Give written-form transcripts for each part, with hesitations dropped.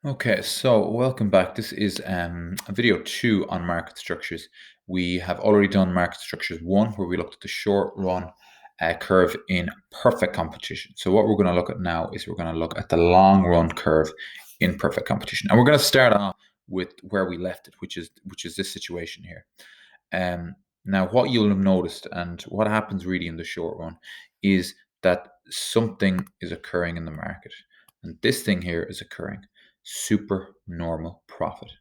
Okay, so welcome back. This is video 2 on market structures. We have already done market structures 1, where we looked at the short run curve in perfect competition. So what we're going to look at now is we're going to look at the long run curve in perfect competition, and we're going to start off with where we left it, which is this situation here. Now, what you'll have noticed, and what happens really in the short run, is that something is occurring in the market, and this thing here is occurring. Supernormal profit.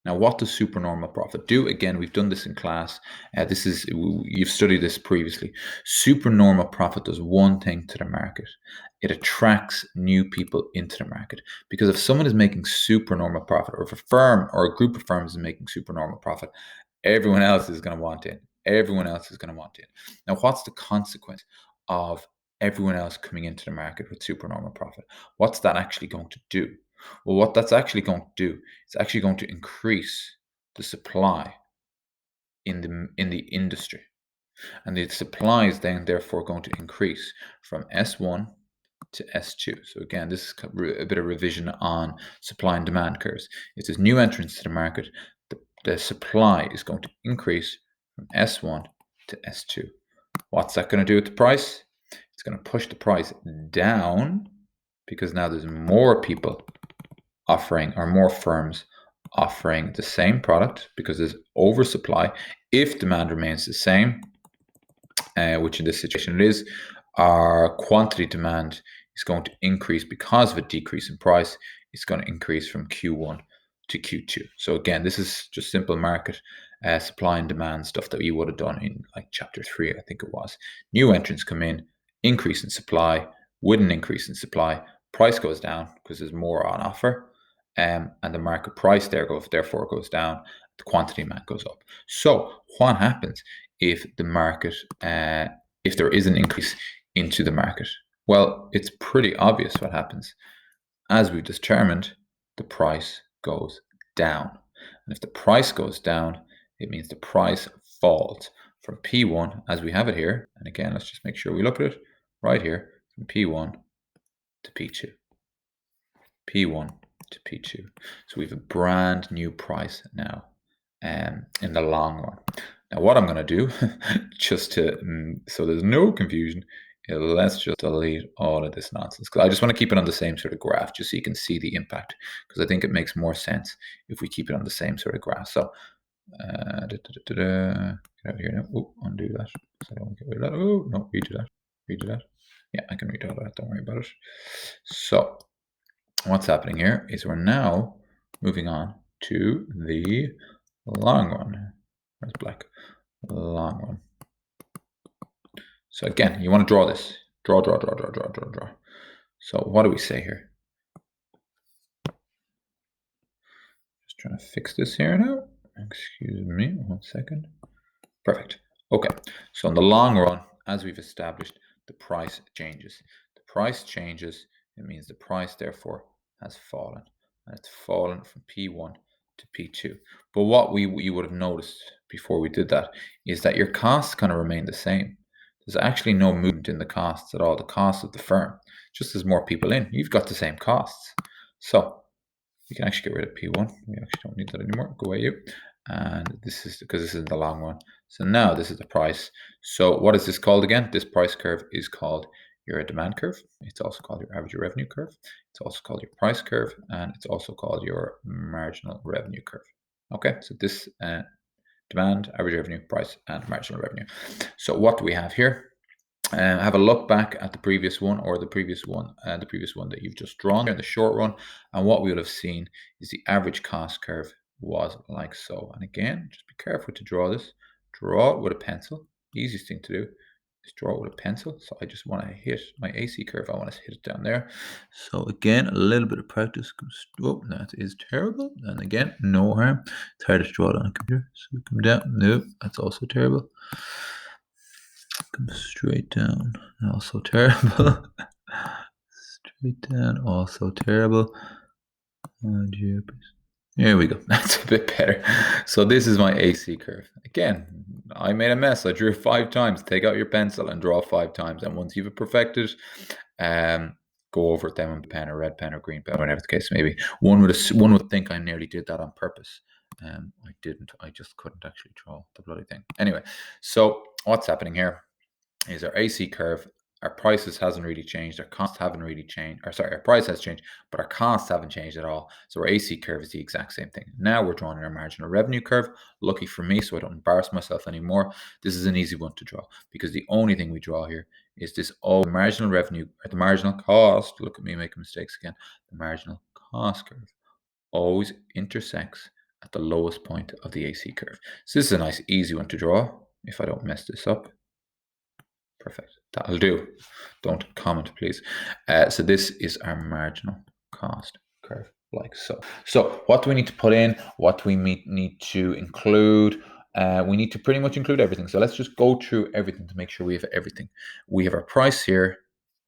Now, what does supernormal profit do? Again, we've done this in class. You've studied this previously. Supernormal profit does one thing to the market. It attracts new people into the market, because if someone is making supernormal profit, or if a firm or a group of firms is making supernormal profit, everyone else is going to want in. Everyone else is going to want in. Now, what's the consequence of everyone else coming into the market with supernormal profit? What's that actually going to do? Well, what that's actually going to do, it's actually going to increase the supply in the industry, and the supply is then therefore going to increase from S1 to S2. So again, this is a bit of revision on supply and demand curves. If there's new entrants to the market, the supply is going to increase from S1 to S2. What's that going to do with the price? It's going to push the price down, because now there's more people offering, or more firms offering the same product, because there's oversupply. If demand remains the same, which in this situation it is, our quantity demand is going to increase because of a decrease in price. It's going to increase from Q1 to Q2. So again, this is just simple market supply and demand stuff that we would have done in like chapter 3, I think it was. New entrants come in, increase in supply. With an increase in supply, price goes down because there's more on offer, and the market price therefore goes down. The quantity demand goes up. So what happens if the market, if there is an increase into the market? Well, it's pretty obvious what happens. As we've determined, the price goes down. And if the price goes down, it means the price falls from P1, as we have it here. And again, let's just make sure we look at it right here, from P1 to P2. P1 to P2. So we have a brand new price now in the long run. Now, what I'm going to do, just to so there's no confusion, let's just delete all of this nonsense, because I just want to keep it on the same sort of graph, just so you can see the impact, because I think it makes more sense if we keep it on the same sort of graph. So get out here now. Oh, undo that, so I don't get rid of that. Oh no, redo that. Yeah, I can redo that, don't worry about it. So what's happening here is we're now moving on to the long run. Where's black? Long run. So again, you want to draw this. Draw. So what do we say here? Just trying to fix this here now. Excuse me, 1 second. Perfect. Okay, so in the long run, as we've established, the price changes. The price changes, it means the price therefore has fallen. And it's fallen from P1 to P2. But what you would have noticed before we did that is that your costs kind of remain the same. There's actually no movement in the costs at all, the costs of the firm. Just as more people in, you've got the same costs. So we can actually get rid of P1. We actually don't need that anymore. Go away, you. And this is because this is the long one. So now this is the price. So what is this called again? This price curve is called your demand curve. It's also called your average revenue curve. It's also called your price curve, and it's also called your marginal revenue curve. Okay, so this demand, average revenue, price, and marginal revenue. So what do we have here? Have a look back at the previous one, or the previous one that you've just drawn in the short run, and what we would have seen is the average cost curve was like so. And again, just be careful to draw this. Draw it with a pencil. Easiest thing to do is draw it with a pencil. So I just want to hit my AC curve. I want to hit it down there. So again, a little bit of practice. Oh, that is terrible. And again, no harm. It's hard to draw it on a computer. So we come down. Nope, that's also terrible. Come straight down, also terrible. Straight down, also terrible. Here we go. That's a bit better. So this is my AC curve. Again, I made a mess. I drew 5 times. Take out your pencil and draw 5 times. And once you've perfected, go over it then with a pen or red pen or green pen, whatever the case may be. One would think I nearly did that on purpose. I didn't. I just couldn't actually draw the bloody thing. Anyway, so what's happening here is our AC curve. Our prices hasn't really changed. Our costs haven't really changed. Or sorry, our price has changed, but our costs haven't changed at all. So our AC curve is the exact same thing. Now we're drawing our marginal revenue curve. Lucky for me, so I don't embarrass myself anymore. This is an easy one to draw because the only thing we draw here is this marginal revenue or the marginal cost. Look at me making mistakes again. The marginal cost curve always intersects at the lowest point of the AC curve. So this is a nice easy one to draw if I don't mess this up. Perfect. That'll do. Don't comment, please. So this is our marginal cost curve, like so. So what do we need to put in? What do we need to include? We need to pretty much include everything. So let's just go through everything to make sure we have everything. We have our price here.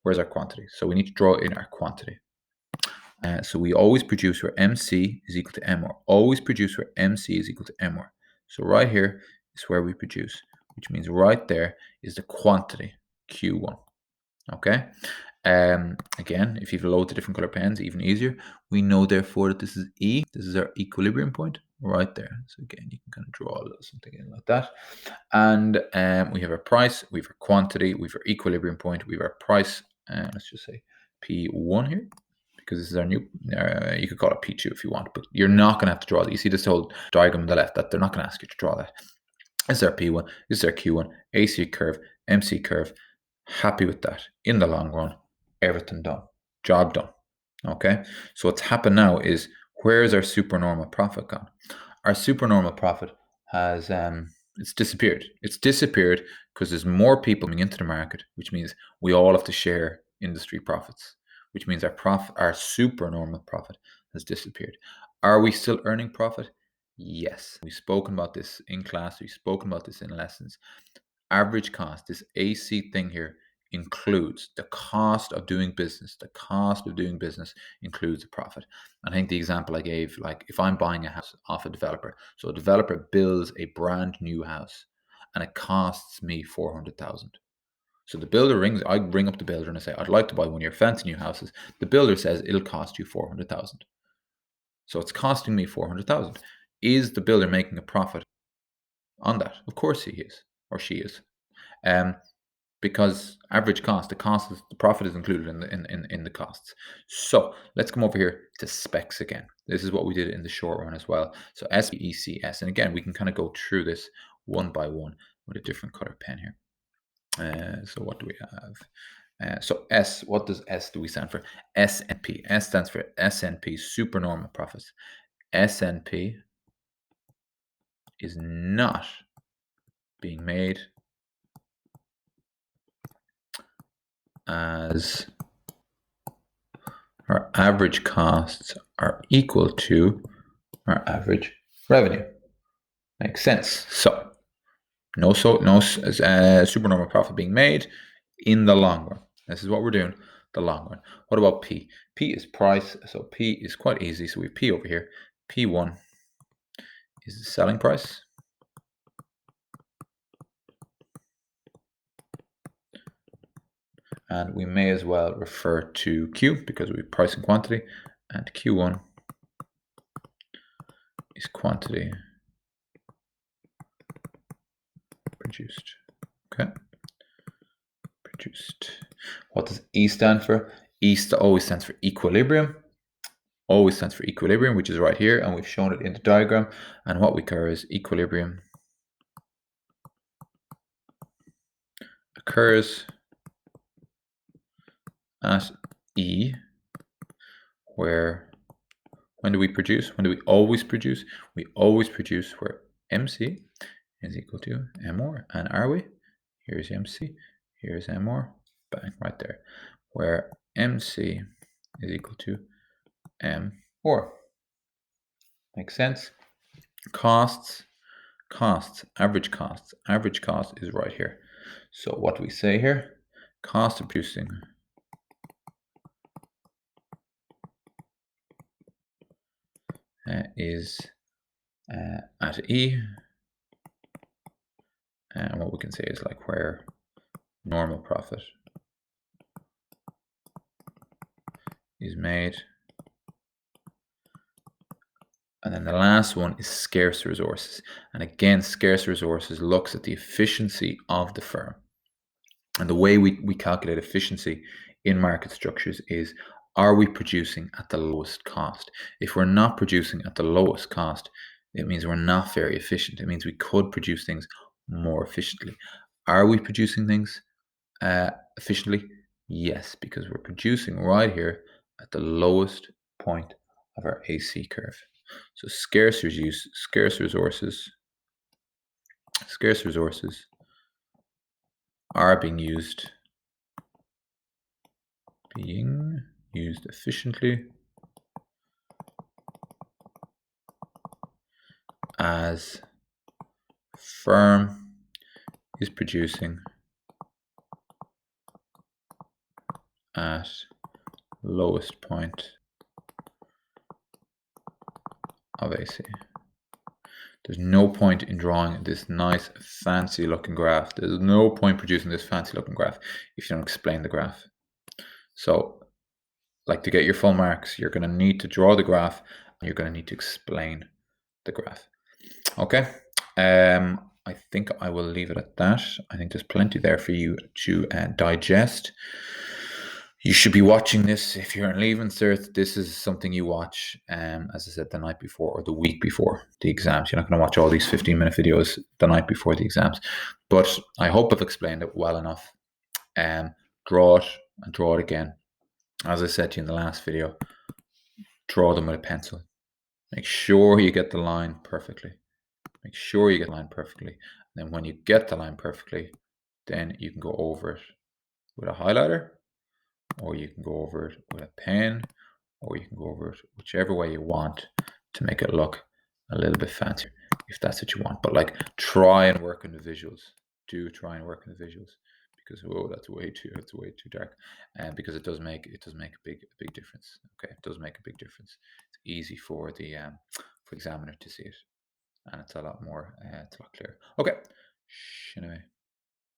Where's our quantity? So we need to draw in our quantity. So we always produce where MC is equal to MR. Always produce where MC is equal to MR. So right here is where we produce, which means right there is the quantity, Q1. Okay. Again, if you have loads of different color pens, even easier. We know therefore that this is E. This is our equilibrium point right there. So again, you can kind of draw a little something in like that. And we have our price, we have our quantity, we have our equilibrium point, we have our price. Let's just say P1 here, because this is our new, you could call it P2 if you want, but you're not going to have to draw that. You see this whole diagram on the left, that they're not going to ask you to draw that. This is our P1, this is our Q1, AC curve, MC curve. Happy with that. In the long run, everything done. Job done. Okay, so what's happened now is, where is our supernormal profit gone? Our supernormal profit has it's disappeared. It's disappeared because there's more people coming into the market, which means we all have to share industry profits, which means our supernormal profit has disappeared. Are we still earning profit? Yes. We've spoken about this in class. We've spoken about this in lessons. Average cost, this AC thing here, includes the cost of doing business. The cost of doing business includes a profit. I think the example I gave, like if I'm buying a house off a developer, so a developer builds a brand new house and it costs me 400,000. So the builder I ring up the builder and I say, I'd like to buy one of your fancy new houses. The builder says it'll cost you 400,000. So it's costing me 400,000. Is the builder making a profit on that? Of course he is, or she is. Because average cost, the profit is included in the costs. So let's come over here to specs again. This is what we did in the short run as well. So SPECS, and again, we can kind of go through this one by one with a different color pen here. So what do we have? So S, what does S do we stand for? SNP. S stands for SNP, supernormal profits. SNP is not being made as our average costs are equal to our average revenue. Makes sense. So no supernormal profit being made in the long run. This is what we're doing, the long run. What about P? P is price. So P is quite easy. So we have P over here. P1 is the selling price. And we may as well refer to Q because we have price and quantity. And Q1 is quantity produced. Okay. Produced. What does E stand for? E always stands for equilibrium. Always stands for equilibrium, which is right here, and we've shown it in the diagram. And what we care is equilibrium occurs at E, where when do we produce? When do we always produce? We always produce where MC is equal to MR. And are we? Here's MC, here's MR, bang, right there. Where MC is equal to MR. Makes sense? Costs, average costs. Average cost is right here. So what do we say here? Cost of producing is at E. And what we can say is like where normal profit is made. And then the last one is scarce resources. And again, scarce resources looks at the efficiency of the firm. And the way we calculate efficiency in market structures is, are we producing at the lowest cost? If we're not producing at the lowest cost, it means we're not very efficient. It means we could produce things more efficiently. Are we producing things efficiently? Yes, because we're producing right here at the lowest point of our AC curve. So scarce resources are being used efficiently as firm is producing at lowest point of AC. There's no point in drawing this nice fancy looking graph. There's no point producing this fancy looking graph if you don't explain the graph. So, like, to get your full marks, you're going to need to draw the graph and you're going to need to explain the graph. Okay. I think I will leave it at that. I think there's plenty there for you to digest. You should be watching this if you're in Leaving Cert. This is something you watch, as I said, the night before or the week before the exams. You're not going to watch all these 15-minute videos the night before the exams. But I hope I've explained it well enough. Draw it and draw it again. As I said to you in the last video, draw them with a pencil. Make sure you get the line perfectly. Make sure you get the line perfectly. And then when you get the line perfectly, then you can go over it with a highlighter, or you can go over it with a pen, or you can go over it whichever way you want to make it look a little bit fancier, if that's what you want. But like, try and work on the visuals. Do try and work on the visuals, because that's way too dark, and because it does make a big difference. Okay, it does make a big difference. It's easy for the examiner to see it, and it's a lot more it's a lot clearer. Okay, anyway.